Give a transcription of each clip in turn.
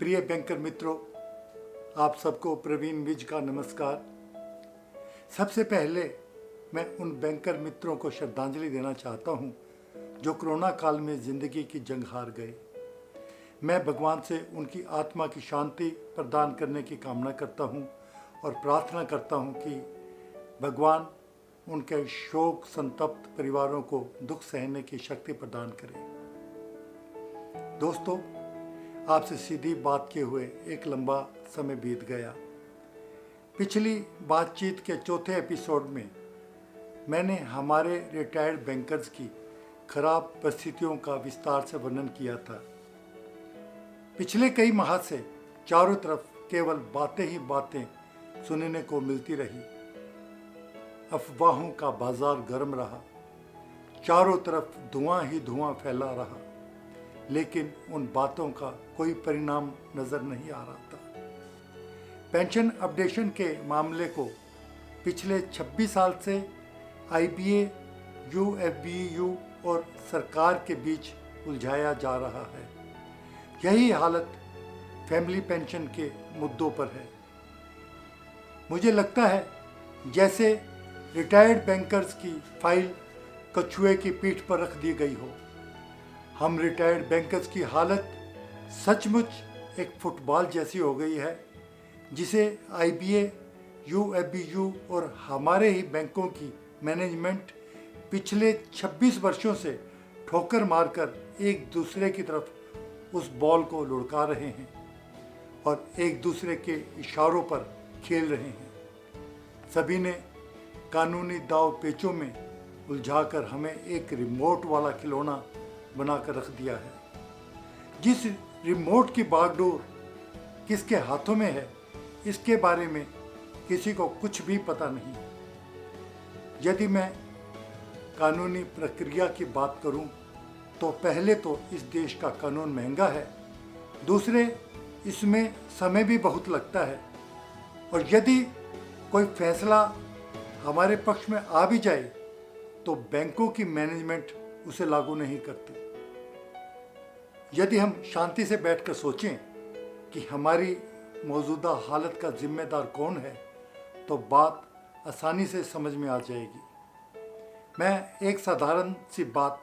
प्रिय बैंकर मित्रों, आप सबको प्रवीण विज का नमस्कार। सबसे पहले मैं उन बैंकर मित्रों को श्रद्धांजलि देना चाहता हूं जो कोरोना काल में ज़िंदगी की जंग हार गए। मैं भगवान से उनकी आत्मा की शांति प्रदान करने की कामना करता हूं और प्रार्थना करता हूं कि भगवान उनके शोक संतप्त परिवारों को दुख सहने की शक्ति प्रदान करें। दोस्तों, आपसे सीधी बात किए हुए एक लंबा समय बीत गया। पिछली बातचीत के चौथे एपिसोड में मैंने हमारे रिटायर्ड बैंकर्स की खराब परिस्थितियों का विस्तार से वर्णन किया था। पिछले कई माह से चारों तरफ केवल बातें ही बातें सुनने को मिलती रही। अफवाहों का बाजार गर्म रहा, चारों तरफ धुआं ही धुआं फैला रहा, लेकिन उन बातों का कोई परिणाम नजर नहीं आ रहा था। पेंशन अपडेशन के मामले को पिछले 26 साल से IBA, UFBU और सरकार के बीच उलझाया जा रहा है। यही हालत फैमिली पेंशन के मुद्दों पर है। मुझे लगता है जैसे रिटायर्ड बैंकर्स की फाइल कछुए की पीठ पर रख दी गई हो। हम रिटायर्ड बैंकर्स की हालत सचमुच एक फुटबॉल जैसी हो गई है, जिसे IBA, UFBU और हमारे ही बैंकों की मैनेजमेंट पिछले 26 वर्षों से ठोकर मारकर एक दूसरे की तरफ उस बॉल को लुढ़का रहे हैं और एक दूसरे के इशारों पर खेल रहे हैं। सभी ने कानूनी दाव पेचों में उलझाकर हमें एक रिमोट वाला खिलौना बनाकर रख दिया है। जिस रिमोट की बागडोर किसके हाथों में है, इसके बारे में किसी को कुछ भी पता नहीं। यदि मैं कानूनी प्रक्रिया की बात करूं, तो पहले तो इस देश का कानून महंगा है, दूसरे इसमें समय भी बहुत लगता है, और यदि कोई फैसला हमारे पक्ष में आ भी जाए तो बैंकों की मैनेजमेंट उसे लागू नहीं करती। यदि हम शांति से बैठकर सोचें कि हमारी मौजूदा हालत का जिम्मेदार कौन है, तो बात आसानी से समझ में आ जाएगी। मैं एक साधारण सी बात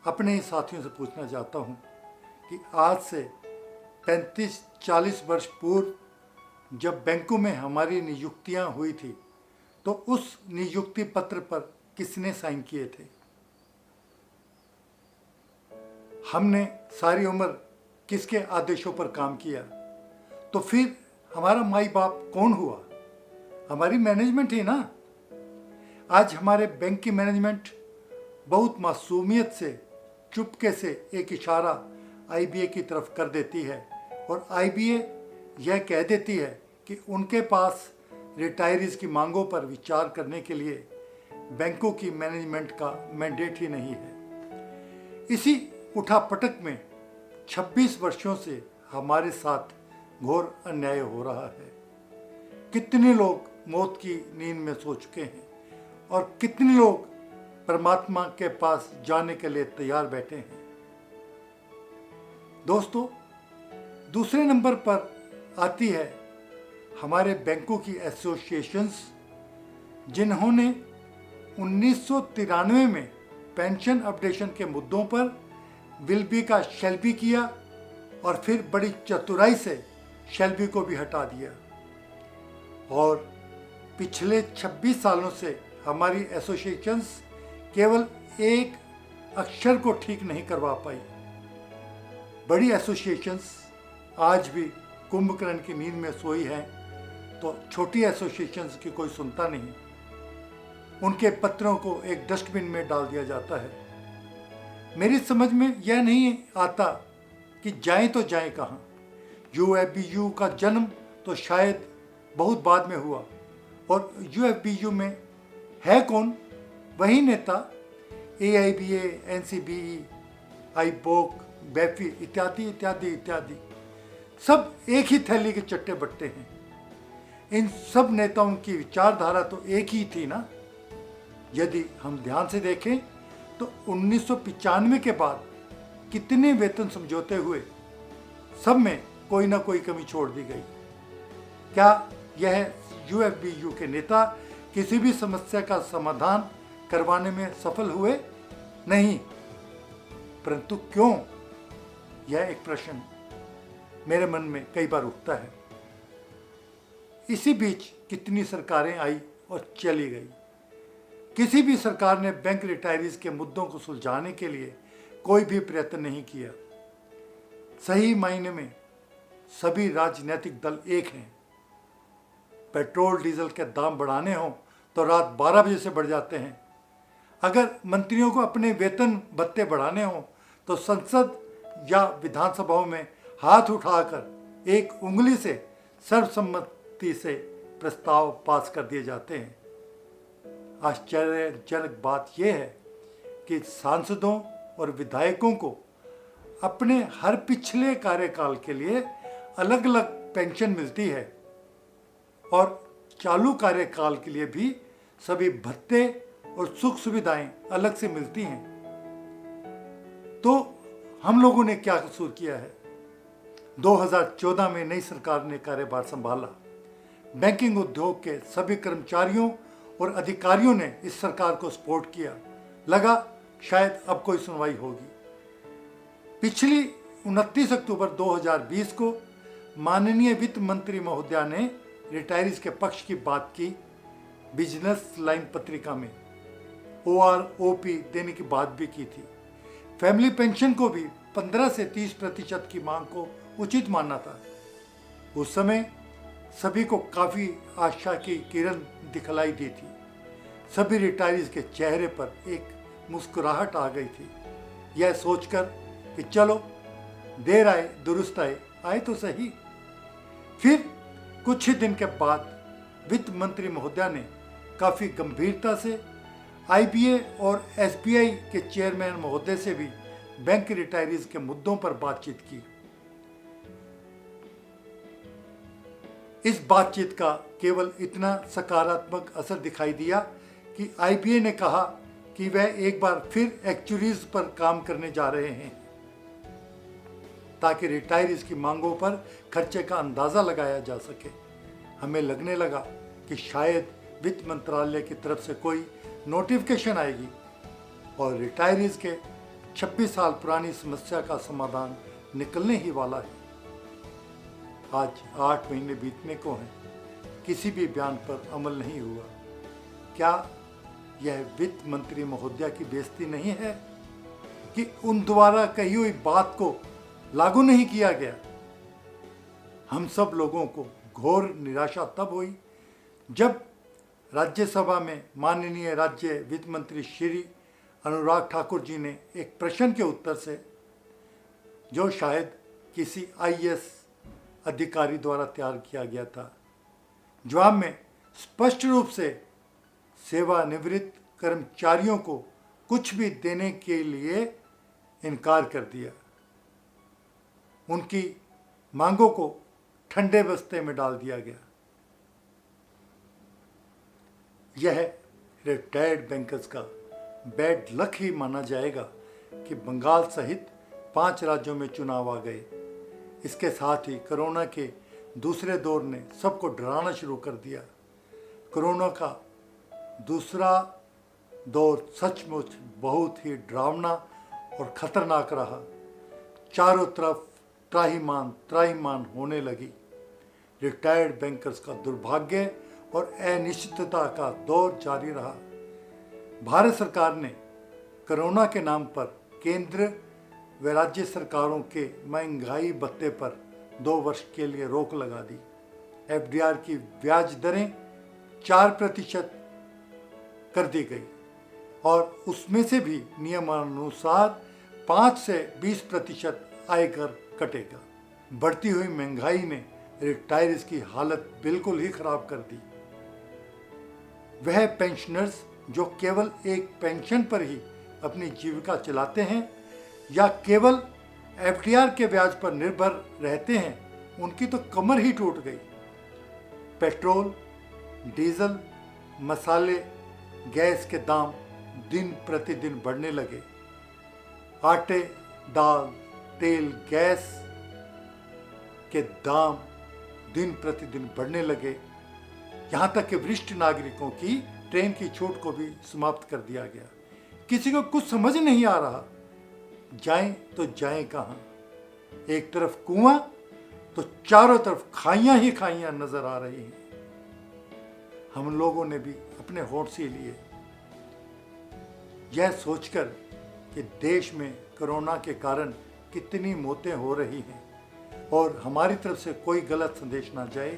अपने ही साथियों से पूछना चाहता हूँ कि आज से 35-40 वर्ष पूर्व जब बैंकों में हमारी नियुक्तियाँ हुई थी, तो उस नियुक्ति पत्र पर किसने साइन किए थे? हमने सारी उम्र किसके आदेशों पर काम किया? तो फिर हमारा माई बाप कौन हुआ? हमारी मैनेजमेंट ही ना। आज हमारे बैंक की मैनेजमेंट बहुत मासूमियत से चुपके से एक इशारा IBA की तरफ कर देती है और IBA यह कह देती है कि उनके पास रिटायरीज की मांगों पर विचार करने के लिए बैंकों की मैनेजमेंट का मैंडेट ही नहीं है। इसी उठापटक में 26 वर्षों से हमारे साथ घोर अन्याय हो रहा है। कितने लोग मौत की नींद में सो चुके हैं और कितने लोग परमात्मा के पास जाने के लिए तैयार बैठे हैं। दोस्तों, दूसरे नंबर पर आती है हमारे बैंकों की एसोसिएशंस, जिन्होंने 1993 में पेंशन अपडेशन के मुद्दों पर विल बी का शैल बी किया और फिर बड़ी चतुराई से शैल बी को भी हटा दिया। और पिछले 26 सालों से हमारी एसोसिएशंस केवल एक अक्षर को ठीक नहीं करवा पाई। बड़ी एसोसिएशंस आज भी कुंभकर्ण की नींद में सोई हैं, तो छोटी एसोसिएशंस की कोई सुनता नहीं। उनके पत्रों को एक डस्टबिन में डाल दिया जाता है। मेरी समझ में यह नहीं आता कि जाएं तो जाएं कहाँ। UFBU का जन्म तो शायद बहुत बाद में हुआ, और UFBU में है कौन? वही नेता AIBA, NCBE, IBOC, BEFI इत्यादि इत्यादि इत्यादि, सब एक ही थैली के चट्टे बट्टे हैं। इन सब नेताओं की विचारधारा तो एक ही थी ना। यदि हम ध्यान से देखें तो 1995 के बाद कितने वेतन समझौते हुए, सब में कोई ना कोई कमी छोड़ दी गई। क्या यह यूएफबीयू के नेता किसी भी समस्या का समाधान करवाने में सफल हुए? नहीं। परंतु क्यों? यह एक प्रश्न मेरे मन में कई बार उठता है। इसी बीच कितनी सरकारें आई और चली गई। किसी भी सरकार ने बैंक रिटायरीज के मुद्दों को सुलझाने के लिए कोई भी प्रयत्न नहीं किया। सही मायने में सभी राजनीतिक दल एक हैं। पेट्रोल डीजल के दाम बढ़ाने हों तो रात 12 बजे से बढ़ जाते हैं। अगर मंत्रियों को अपने वेतन भत्ते बढ़ाने हों तो संसद या विधानसभाओं में हाथ उठाकर एक उंगली से सर्वसम्मति से प्रस्ताव पास कर दिए जाते हैं। आश्चर्यजनक बात यह है कि सांसदों और विधायकों को अपने हर पिछले कार्यकाल के लिए अलग अलग पेंशन मिलती है और चालू कार्यकाल के लिए भी सभी भत्ते और सुख सुविधाएं अलग से मिलती हैं। तो हम लोगों ने क्या कसूर किया है? 2014 में नई सरकार ने कार्यभार संभाला। बैंकिंग उद्योग के सभी कर्मचारियों और अधिकारियों ने इस सरकार को सपोर्ट किया। लगा शायद अब कोई सुनवाई होगी। पिछली 29 अक्टूबर 2020 को माननीय वित्त मंत्री महोदया ने रिटायरीज के पक्ष की बात की। बिजनेस लाइन पत्रिका में OROP देने की बात भी की थी। फैमिली पेंशन को भी 15 से 30% की मांग को उचित मानना था। उस समय सभी को काफ़ी आशा की किरण दिखलाई दी थी। सभी रिटायरीज के चेहरे पर एक मुस्कुराहट आ गई थी, यह सोचकर कि चलो देर आए दुरुस्त आए तो सही। फिर कुछ ही दिन के बाद वित्त मंत्री महोदया ने काफ़ी गंभीरता से IBA और SBI के चेयरमैन महोदय से भी बैंक रिटायरीज के मुद्दों पर बातचीत की। इस बातचीत का केवल इतना सकारात्मक असर दिखाई दिया कि IBA ने कहा कि वह एक बार फिर एक्चुअरीज पर काम करने जा रहे हैं ताकि रिटायरीज की मांगों पर खर्चे का अंदाज़ा लगाया जा सके। हमें लगने लगा कि शायद वित्त मंत्रालय की तरफ से कोई नोटिफिकेशन आएगी और रिटायरीज के 26 साल पुरानी समस्या का समाधान निकलने ही वाला है। आज 8 महीने बीतने को हैं, किसी भी बयान पर अमल नहीं हुआ। क्या यह वित्त मंत्री महोदया की बेइज्जती नहीं है कि उन द्वारा कही हुई बात को लागू नहीं किया गया? हम सब लोगों को घोर निराशा तब हुई जब राज्यसभा में माननीय राज्य वित्त मंत्री श्री अनुराग ठाकुर जी ने एक प्रश्न के उत्तर से, जो शायद किसी IAS अधिकारी द्वारा तैयार किया गया था, जवाब में स्पष्ट रूप से सेवानिवृत्त कर्मचारियों को कुछ भी देने के लिए इनकार कर दिया। उनकी मांगों को ठंडे बस्ते में डाल दिया गया। यह रिटायर्ड बैंकर्स का बैड लक ही माना जाएगा कि बंगाल सहित 5 राज्यों में चुनाव आ गए। इसके साथ ही कोरोना के दूसरे दौर ने सबको डराना शुरू कर दिया। कोरोना का दूसरा दौर सचमुच बहुत ही डरावना और ख़तरनाक रहा। चारों तरफ त्राहिमाम होने लगी। रिटायर्ड बैंकर्स का दुर्भाग्य और अनिश्चितता का दौर जारी रहा। भारत सरकार ने कोरोना के नाम पर केंद्र व राज्य सरकारों के महंगाई भत्ते पर 2 वर्ष के लिए रोक लगा दी। FDR की ब्याज दरें 4% कर दी गई और उसमें से भी नियमानुसार 5 से 20% आयकर कटेगा। बढ़ती हुई महंगाई ने रिटायरीज की हालत बिल्कुल ही खराब कर दी। वह पेंशनर्स जो केवल एक पेंशन पर ही अपनी जीविका चलाते हैं या केवल FDR के ब्याज पर निर्भर रहते हैं, उनकी तो कमर ही टूट गई। पेट्रोल, डीजल, मसाले, गैस के दाम दिन प्रतिदिन बढ़ने लगे। आटे, दाल, तेल, गैस के दाम दिन प्रतिदिन बढ़ने लगे। यहाँ तक कि वरिष्ठ नागरिकों की ट्रेन की छूट को भी समाप्त कर दिया गया। किसी को कुछ समझ नहीं आ रहा, जाएं तो जाएं कहाँ। एक तरफ कुआं तो चारों तरफ खाइयां ही खाइयां नजर आ रही हैं। हम लोगों ने भी अपने होठ से लिए, यह सोचकर कि देश में कोरोना के कारण कितनी मौतें हो रही हैं और हमारी तरफ से कोई गलत संदेश ना जाए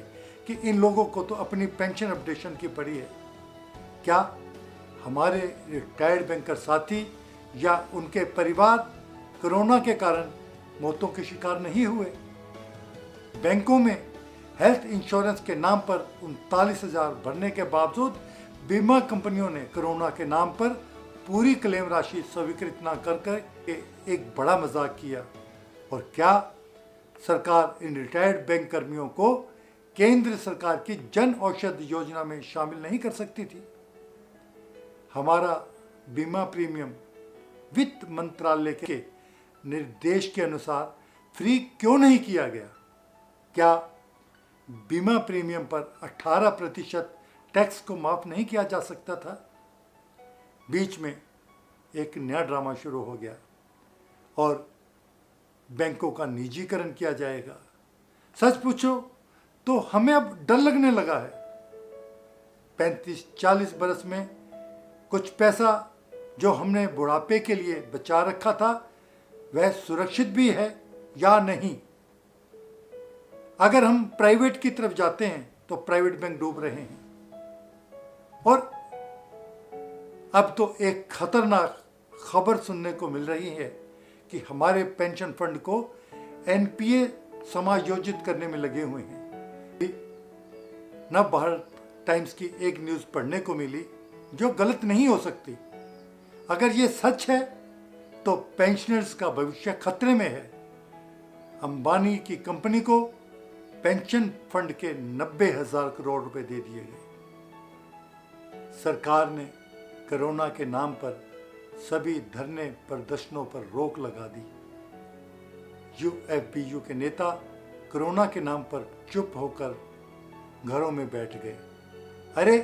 कि इन लोगों को तो अपनी पेंशन अपडेशन की पड़ी है। क्या हमारे रिटायर्ड बैंकर साथी या उनके परिवार कोरोना के कारण मौतों के शिकार नहीं हुए? बैंकों में हेल्थ इंश्योरेंस के नाम पर 39,000 भरने के बावजूद बीमा कंपनियों ने कोरोना के नाम पर पूरी क्लेम राशि स्वीकृत न कर एक बड़ा मजाक किया। और क्या सरकार इन रिटायर्ड बैंक कर्मियों को केंद्र सरकार की जन औषधि योजना में शामिल नहीं कर सकती थी? हमारा बीमा प्रीमियम वित्त मंत्रालय के निर्देश के अनुसार फ्री क्यों नहीं किया गया? क्या बीमा प्रीमियम पर 18% टैक्स को माफ नहीं किया जा सकता था? बीच में एक नया ड्रामा शुरू हो गया और बैंकों का निजीकरण किया जाएगा। सच पूछो तो हमें अब डर लगने लगा है। 35-40 बरस में कुछ पैसा जो हमने बुढ़ापे के लिए बचा रखा था वह सुरक्षित भी है या नहीं? अगर हम प्राइवेट की तरफ जाते हैं तो प्राइवेट बैंक डूब रहे हैं। और अब तो एक खतरनाक खबर सुनने को मिल रही है कि हमारे पेंशन फंड को एनपीए समायोजित करने में लगे हुए हैं। नव भारत टाइम्स की एक न्यूज़ पढ़ने को मिली जो गलत नहीं हो सकती। अगर ये सच है तो पेंशनर्स का भविष्य खतरे में है। अंबानी की कंपनी को पेंशन फंड के 90,000 करोड़ रुपए दे दिए गए। सरकार ने कोरोना के नाम पर सभी धरने प्रदर्शनों पर रोक लगा दी। यूएफबीयू के नेता कोरोना के नाम पर चुप होकर घरों में बैठ गए। अरे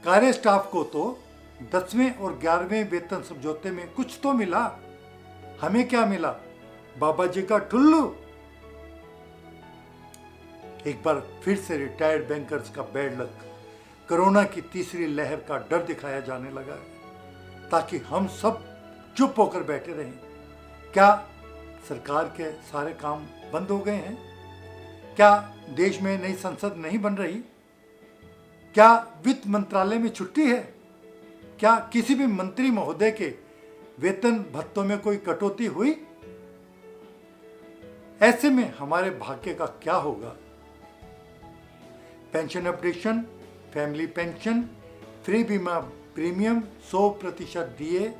कार्य स्टाफ को तो 10वें और 11वें वेतन समझौते में कुछ तो मिला, हमें क्या मिला? बाबा जी का ठुल्लू। एक बार फिर से रिटायर्ड बैंकर्स का बैड लक, कोरोना की तीसरी लहर का डर दिखाया जाने लगा है ताकि हम सब चुप होकर बैठे रहें। क्या सरकार के सारे काम बंद हो गए हैं? क्या देश में नई संसद नहीं बन रही? क्या वित्त मंत्रालय में छुट्टी है? क्या किसी भी मंत्री महोदय के वेतन भत्तों में कोई कटौती हुई? ऐसे में हमारे भाग्य का क्या होगा? Pension updation, family pension, free बीमा प्रीमियम 100% दिए,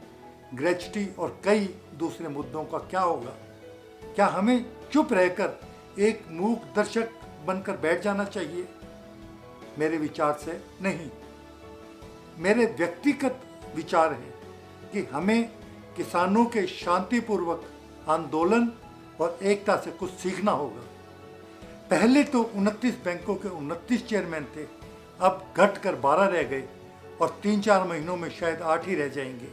ग्रेच्युटी और कई दूसरे मुद्दों का क्या होगा? क्या हमें चुप रहकर एक मूक दर्शक बनकर बैठ जाना चाहिए? मेरे विचार से नहीं। मेरे व्यक्तिगत विचार है कि हमें किसानों के शांतिपूर्वक आंदोलन और एकता से कुछ सीखना होगा। पहले तो 29 बैंकों के 29 चेयरमैन थे, अब घटकर 12 रह गए और 3-4 महीनों में शायद 8 ही रह जाएंगे।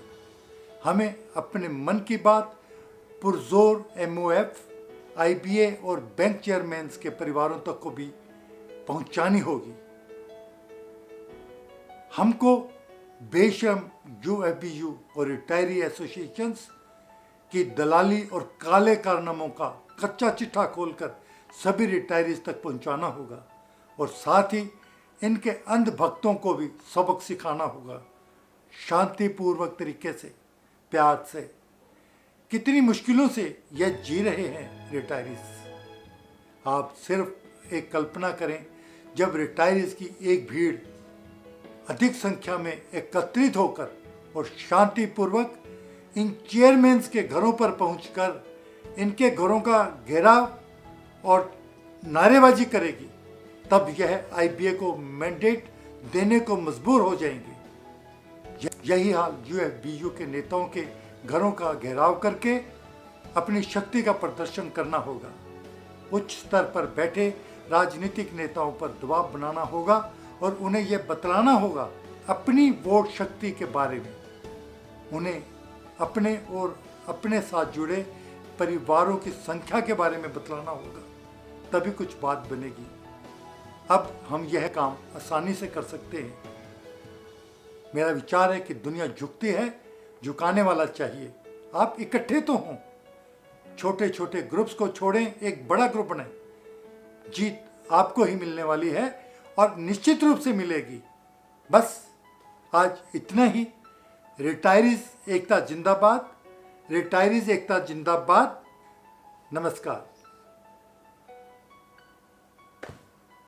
हमें अपने मन की बात पुरजोर एमओएफ, आईबीए और बैंक चेयरमैन्स के परिवारों तक को भी पहुंचानी होगी। हमको बेशर्म यूएफबीयू और रिटायरी एसोसिएशंस की दलाली और काले कारनामों का कच्चा चिट्ठा खोलकर सभी रिटायरीज तक पहुंचाना होगा और साथ ही इनके अंध भक्तों को भी सबक सिखाना होगा, शांतिपूर्वक तरीके से, प्यार से। कितनी मुश्किलों से यह जी रहे हैं रिटायरीज। आप सिर्फ एक कल्पना करें, जब रिटायरीज की एक भीड़ अधिक संख्या में एकत्रित होकर और शांतिपूर्वक इन चेयरमैन्स के घरों पर पहुंचकर इनके घरों का घेराव और नारेबाजी करेगी, तब यह आईबीए को मैंडेट देने को मजबूर हो जाएंगे। यही हाल यूएफबीयू के नेताओं के घरों का घेराव करके अपनी शक्ति का प्रदर्शन करना होगा। उच्च स्तर पर बैठे राजनीतिक नेताओं पर दबाव बनाना होगा और उन्हें यह बतलाना होगा अपनी वोट शक्ति के बारे में। उन्हें अपने और अपने साथ जुड़े परिवारों की संख्या के बारे में बतलाना होगा, तभी कुछ बात बनेगी। अब हम यह काम आसानी से कर सकते हैं। मेरा विचार है कि दुनिया झुकती है, झुकाने वाला चाहिए। आप इकट्ठे तो हों, छोटे छोटे ग्रुप्स को छोड़ें, एक बड़ा ग्रुप बनाएं। जीत आपको ही मिलने वाली है और निश्चित रूप से मिलेगी। बस आज इतना ही। रिटायरीज एकता जिंदाबाद, रिटायरीज एकता जिंदाबाद। नमस्कार।